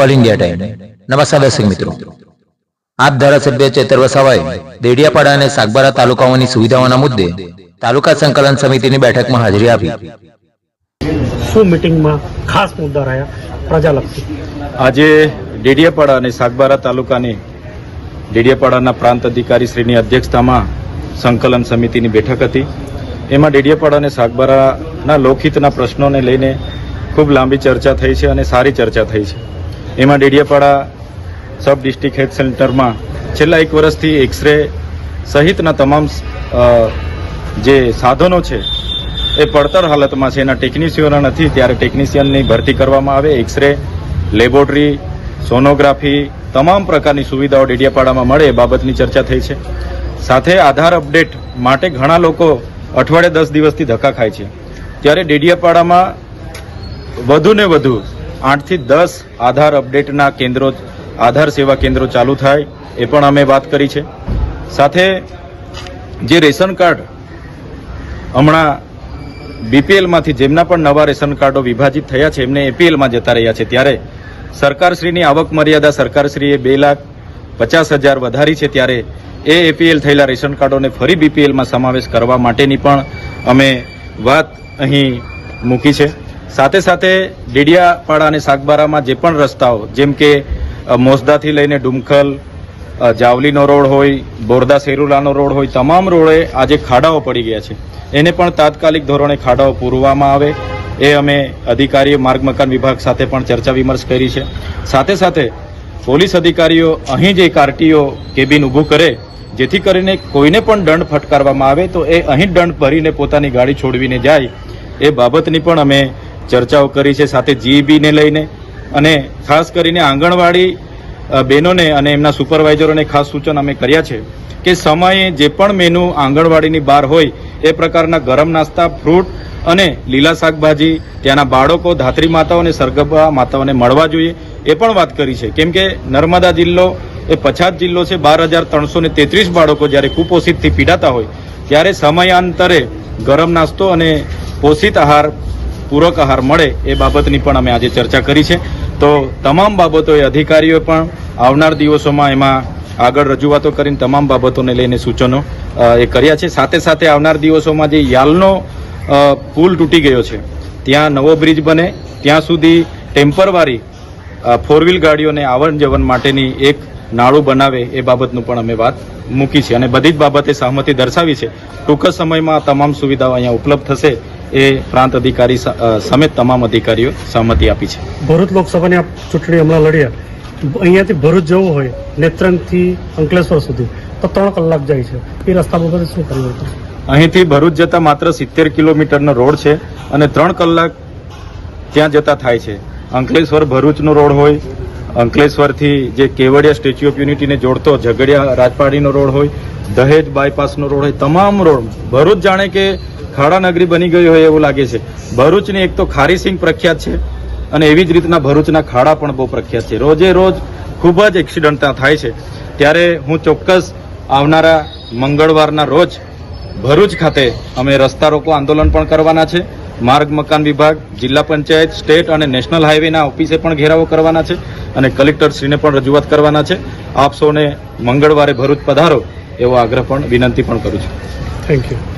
All India time. નમસ્કાર દર્શક મિત્રો, આપ ધારાસભ્ય ચેતર વસાવાએ દેડિયાપાડા અને સાગબારા તાલુકાઓની સુવિધાઓના મુદ્દે તાલુકા સંકલન સમિતિની બેઠકમાં હાજરી આપી। શું મીટિંગમાં ખાસ મુદ્દા રહ્યા પ્રજાલક્ષી? આજે ડેડિયાપાડા અને સાગબારા તાલુકાની ડેડિયાપાડાના પ્રાંત અધિકારી શ્રીની અધ્યક્ષતામાં સંકલન સમિતિની બેઠક હતી। એમાં ડેડિયાપાડા અને સાગબારાના લોકહિતના પ્રશ્નોને લઈને ખૂબ લાંબી ચર્ચા થઈ છે અને સારી ચર્ચા થઈ છે। એમાં ડેડિયાપાડા સબ ડિસ્ટ્રિક્ટ હેલ્થ સેન્ટરમાં છેલ્લા 1 વર્ષથી એક્સરે સહિતના તમામ જે સાધનો છે એ પડતર હાલતમાં છે। એના ટેકનિશિયનો નથી, ત્યારે ટેકનિશિયનની ભરતી કરવામાં આવે। એક્સરે, લેબોરેટરી, સોનોગ્રાફી, તમામ પ્રકારની સુવિધાઓ ડેડિયાપાડામાં મળે એ બાબતની ચર્ચા થઈ છે। સાથે આધાર અપડેટ માટે ઘણા લોકો અઠવાડિયે 10 દિવસથી ધક્કા ખાય છે, ત્યારે ડેડિયાપાડામાં વધુને વધુ 8 થી 10 આધાર અપડેટના કેન્દ્રો, આધાર સેવા કેન્દ્રો ચાલુ થાય એ પણ અમે વાત કરી છે। સાથે જે રેશન કાર્ડ હમણાં બીપીએલમાંથી જેમના પણ નવા રેશન કાર્ડો વિભાજિત થયા છે એમને એપીએલમાં જતા રહ્યા છે, ત્યારે સરકારશ્રીની આવક મર્યાદા સરકારશ્રીએ 2,50,000 વધારી છે, ત્યારે એ એપીએલ થયેલા રેશન કાર્ડોને ફરી બીપીએલમાં સમાવેશ કરવા માટેની પણ અમે વાત અહીં મૂકી છે। સાથે સાથે ડેડિયાપાડા અને સાગબારામાં જે પણ રસ્તાઓ, જેમ કે મોસદાથી લઈને ડુમખલ, જાવલીનો રોડ હોય, બોરદા સેરુલાનો રોડ હોય, તમામ રોડે આજે ખાડાઓ પડી ગયા છે। એને પણ તાત્કાલિક ધોરણે ખાડાઓ પૂરવામાં આવે એ અમે અધિકારીઓ, માર્ગ મકાન વિભાગ સાથે પણ ચર્ચા વિમર્શ કરી છે। સાથે સાથે પોલીસ અધિકારીઓ અહીં જે એક આરટીઓ કેબિન ઊભું કરે, જેથી કરીને કોઈને પણ દંડ ફટકારવામાં આવે તો એ અહીં દંડ ભરીને પોતાની ગાડી છોડવીને જાય એ બાબતની પણ અમે ચર્ચાઓ કરી છે। સાથે જીઈબીને લઈને અને ખાસ કરીને આંગણવાડી બહેનોને અને એમના સુપરવાઇઝરોને ખાસ સૂચન અમે કર્યા છે કે સમયે જે પણ મેનુ આંગણવાડીની બહાર હોય એ પ્રકારના ગરમ નાસ્તા, ફ્રૂટ અને લીલા શાકભાજી ત્યાંના બાળકો, ધાત્રી માતાઓ અને સરગર્ભા માતાઓને મળવા જોઈએ એ પણ વાત કરી છે। કેમ કે નર્મદા જિલ્લો એ પછાત જિલ્લો છે। 12,333 બાળકો જ્યારે કુપોષિતથી પીડાતા હોય ત્યારે સમયાંતરે ગરમ નાસ્તો અને પોષિત આહાર, પૂરક આહાર મળે એ બાબતની પણ અમે આજે ચર્ચા કરી છે। તો તમામ બાબતોએ અધિકારીઓ પણ આવનાર દિવસોમાં એમાં આગળ રજૂઆતો કરીને તમામ બાબતોને લઈને સૂચનો એ કર્યા છે। સાથે સાથે આવનાર દિવસોમાં જે યાલનો પુલ તૂટી ગયો છે ત્યાં નવો બ્રિજ બને, ત્યાં સુધી ટેમ્પરવારી 4 ગાડીઓને આવન જવન માટેની એક નાળું બનાવે એ બાબતનું પણ અમે વાત મૂકી છે અને બધી જ બાબતે સહમતિ દર્શાવી છે। ટૂંક જ સમયમાં તમામ સુવિધાઓ અહીંયા ઉપલબ્ધ થશે એ પ્રાંત અધિકારી સમેત તમામ અધિકારીઓ સહમતિ આપી છે। ભરૂચ લોકસભાની ચૂંટણી હમણાં લડ્યા, અહીંયાથી ભરૂચ જવું હોય નેત્રંગથી અંકલેશ્વર સુધી તો 3 કલાક જાય છે, એ રસ્તા બાબતે શું પરિવર્તન? અહીંથી ભરૂચ જતા માત્ર 70 કિલોમીટરનો રોડ છે અને 3 કલાક ત્યાં જતા થાય છે। અંકલેશ્વર ભરૂચનો રોડ હોય, અંકલેશ્વરથી જે કેવડિયા સ્ટેચ્યુ ઓફ યુનિટીને જોડતો ઝઘડિયા રાજપાડીનો રોડ હોય, દહેજ બાયપાસનો રોડ હોય, તમામ રોડ ભરૂચ જાણે કે ખાડા નગરી બની ગઈ હોય એવું લાગે છે। ભરૂચની એક તો ખારી સિંગ પ્રખ્યાત છે અને એવી જ રીતના ભરૂચના ખાડા પણ બહુ પ્રખ્યાત છે। રોજે રોજ ખૂબ જ એક્સિડન્ટ ત્યાં થાય છે, ત્યારે હું ચોક્કસ આવનારા મંગળવારના રોજ ભરૂચ ખાતે અમે રસ્તા રોકો આંદોલન પણ કરવાના છે। માર્ગ મકાન વિભાગ, જિલ્લા પંચાયત, સ્ટેટ અને નેશનલ હાઈવેના ઓફિસે પણ ઘેરાવો કરવાના છે અને કલેક્ટરશ્રીને પણ રજૂઆત કરવાના છે। આપ સૌને મંગળવારે ભરૂચ પધારો એવો આગ્રહ પણ, વિનંતી પણ કરું છું। Thank you.